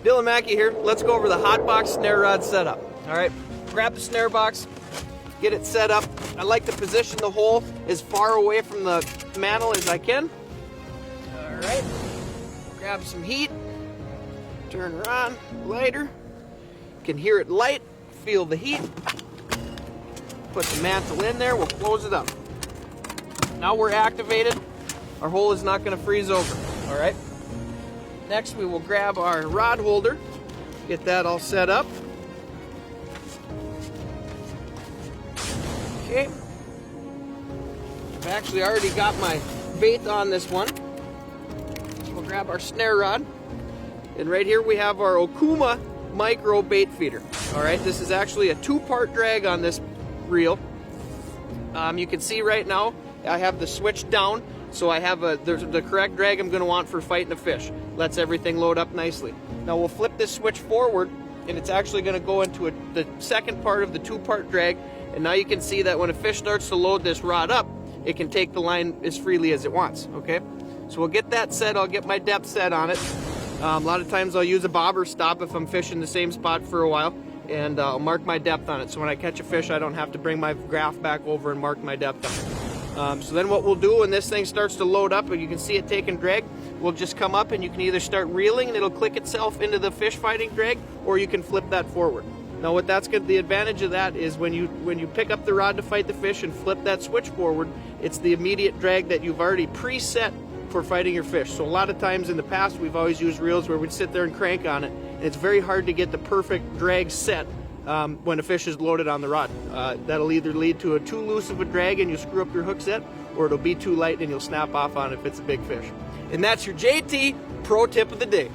Dylan Maki here. Let's go over the Hotbox snare rod setup. All right, grab the snare box, get it set up. I like to position the hole as far away from the mantle as I can. All right, grab some heat, turn her on, lighter. You can hear it light, feel the heat. Put the mantle in there, we'll close it up. Now we're activated. Our hole is not going to freeze over. All right. Next, we will grab our rod holder, get that all set up. Okay. I've actually already got my bait on this one. So we'll grab our snare rod. And right here we have our Okuma micro bait feeder. All right, this is actually a 2-part drag on this reel. You can see right now I have the switch down, so I have the correct drag I'm going to want for fighting a fish. Lets everything load up nicely. Now we'll flip this switch forward, and it's actually going to go into the second part of the 2-part drag. And now you can see that when a fish starts to load this rod up, it can take the line as freely as it wants. Okay, so we'll get that set. I'll get my depth set on it. A lot of times I'll use a bobber stop if I'm fishing the same spot for a while, and I'll mark my depth on it. So when I catch a fish, I don't have to bring my graph back over and mark my depth on it. So then what we'll do when this thing starts to load up, and you can see it taking drag, we'll just come up and you can either start reeling and it'll click itself into the fish fighting drag, or you can flip that forward. Now what that's good, the advantage of that is when you pick up the rod to fight the fish and flip that switch forward, it's the immediate drag that you've already preset for fighting your fish. So a lot of times in the past we've always used reels where we'd sit there and crank on it, and it's very hard to get the perfect drag set when a fish is loaded on the rod. That'll either lead to too loose of a drag and you screw up your hook set, or it'll be too light and you'll snap off on it if it's a big fish. And that's your JT Pro Tip of the Day.